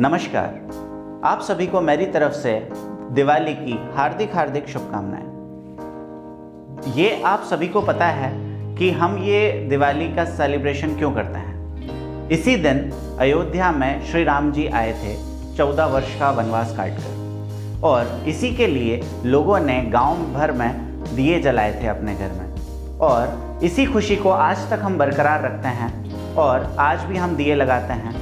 नमस्कार, आप सभी को मेरी तरफ से दिवाली की हार्दिक हार्दिक शुभकामनाएं। ये आप सभी को पता है कि हम ये दिवाली का सेलिब्रेशन क्यों करते हैं। इसी दिन अयोध्या में श्री राम जी आए थे 14 वर्ष का वनवास काटकर, और इसी के लिए लोगों ने गांव भर में दिए जलाए थे अपने घर में, और इसी खुशी को आज तक हम बरकरार रखते हैं। और आज भी हम दिए लगाते हैं,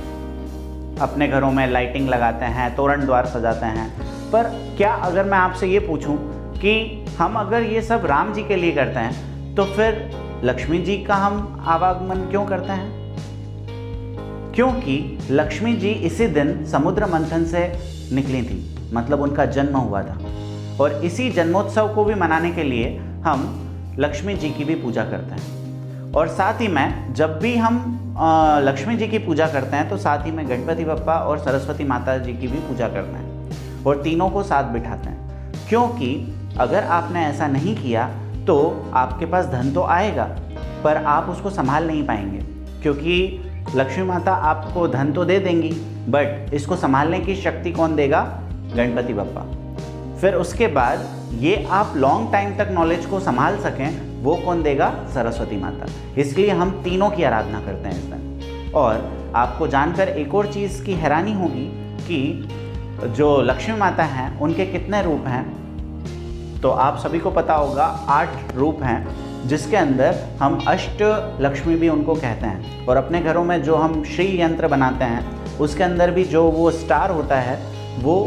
अपने घरों में लाइटिंग लगाते हैं, तोरण द्वार सजाते हैं। पर क्या अगर मैं आपसे ये पूछूं कि हम अगर ये सब राम जी के लिए करते हैं तो फिर लक्ष्मी जी का हम आवागमन क्यों करते हैं? क्योंकि लक्ष्मी जी इसी दिन समुद्र मंथन से निकली थी, मतलब उनका जन्म हुआ था। और इसी जन्मोत्सव को भी मनाने के लिए हम लक्ष्मी जी की भी पूजा करते हैं। और साथ ही में जब भी हम लक्ष्मी जी की पूजा करते हैं तो साथ ही में गणपति बप्पा और सरस्वती माता जी की भी पूजा करते हैं, और तीनों को साथ बिठाते हैं। क्योंकि अगर आपने ऐसा नहीं किया तो आपके पास धन तो आएगा, पर आप उसको संभाल नहीं पाएंगे, क्योंकि लक्ष्मी माता आपको धन तो दे देंगी, बट इसको संभालने की शक्ति कौन देगा? गणपति बप्पा। फिर उसके बाद ये आप लॉन्ग टाइम तक नॉलेज को संभाल सकें, वो कौन देगा? सरस्वती माता। इसलिए हम तीनों की आराधना करते हैं इस दिन। और आपको जानकर एक और चीज़ की हैरानी होगी कि जो लक्ष्मी माता हैं उनके कितने रूप हैं। तो आप सभी को पता होगा 8 रूप हैं, जिसके अंदर हम अष्ट लक्ष्मी भी उनको कहते हैं। और अपने घरों में जो हम श्री यंत्र बनाते हैं उसके अंदर भी जो वो स्टार होता है वो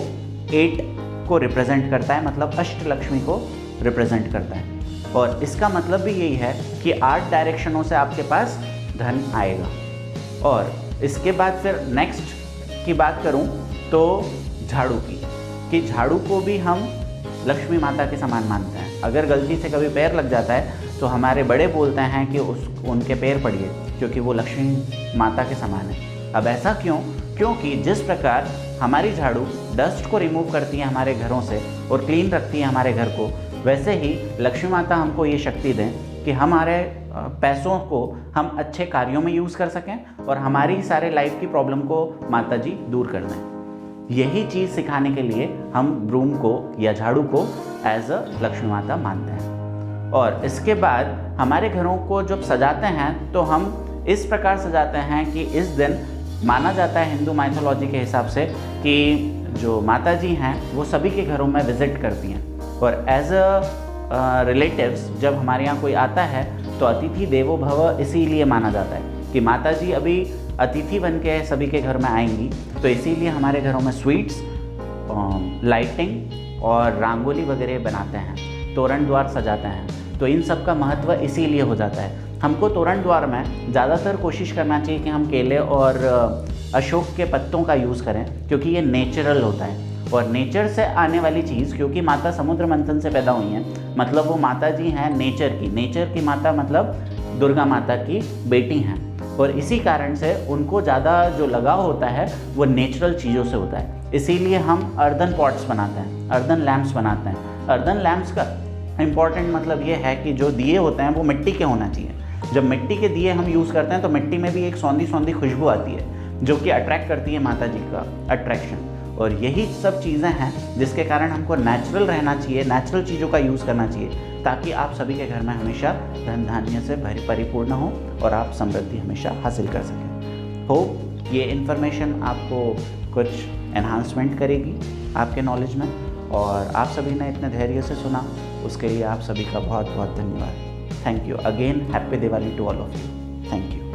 8 को रिप्रेजेंट करता है, मतलब अष्ट लक्ष्मी को रिप्रेजेंट करता है। और इसका मतलब भी यही है कि 8 डायरेक्शनों से आपके पास धन आएगा। और इसके बाद फिर नेक्स्ट की बात करूं तो झाड़ू की, कि झाड़ू को भी हम लक्ष्मी माता के समान मानते हैं। अगर गलती से कभी पैर लग जाता है तो हमारे बड़े बोलते हैं कि उनके पैर पड़िए, क्योंकि वो लक्ष्मी माता के समान है। अब ऐसा क्यों? क्योंकि जिस प्रकार हमारी झाड़ू डस्ट को रिमूव करती है हमारे घरों से और क्लीन रखती है हमारे घर को, वैसे ही लक्ष्मी माता हमको ये शक्ति दें कि हमारे पैसों को हम अच्छे कार्यों में यूज़ कर सकें और हमारी सारे लाइफ की प्रॉब्लम को माता जी दूर कर दें। यही चीज़ सिखाने के लिए हम ब्रूम को या झाड़ू को एज अ लक्ष्मी माता मानते हैं। और इसके बाद हमारे घरों को जब सजाते हैं तो हम इस प्रकार सजाते हैं कि इस दिन माना जाता है हिंदू माइथोलॉजी के हिसाब से कि जो माता जी हैं वो सभी के घरों में विजिट करती हैं। और एज अ रिलेटिव्स जब हमारे यहाँ कोई आता है तो अतिथि देवो भव इसीलिए माना जाता है कि माता जी अभी अतिथि बन के सभी के घर में आएंगी। तो इसीलिए हमारे घरों में स्वीट्स, लाइटिंग और रंगोली वगैरह बनाते हैं, तोरण द्वार सजाते हैं। तो इन सब का महत्व इसीलिए हो जाता है। हमको तोरण द्वार में ज़्यादातर कोशिश करना चाहिए कि हम केले और अशोक के पत्तों का यूज़ करें, क्योंकि ये नेचुरल होता है और नेचर से आने वाली चीज़, क्योंकि माता समुद्र मंथन से पैदा हुई हैं, मतलब वो माता जी हैं नेचर की माता, मतलब दुर्गा माता की बेटी हैं। और इसी कारण से उनको ज़्यादा जो लगाव होता है वो नेचुरल चीज़ों से होता है। इसीलिए हम अर्दन पॉट्स बनाते हैं, अर्दन लैम्प्स बनाते हैं। अर्दन लैम्प्स का इम्पॉर्टेंट मतलब ये है कि जो दिए होते हैं वो मिट्टी के होना चाहिए। जब मिट्टी के दिए हम यूज़ करते हैं तो मिट्टी में भी एक सौंधी सौंधी खुशबू आती है जो कि अट्रैक्ट करती है माता जी का अट्रैक्शन। और यही सब चीज़ें हैं जिसके कारण हमको नेचुरल रहना चाहिए, नेचुरल चीज़ों का यूज़ करना चाहिए, ताकि आप सभी के घर में हमेशा धन धान्य से परिपूर्ण हो और आप समृद्धि हमेशा हासिल कर सकें। होप ये इन्फॉर्मेशन आपको कुछ एनहांसमेंट करेगी आपके नॉलेज में, और आप सभी ने इतने धैर्य से सुना उसके लिए आप सभी का बहुत बहुत धन्यवाद। Thank you again. Happy Diwali to all of you. Thank you.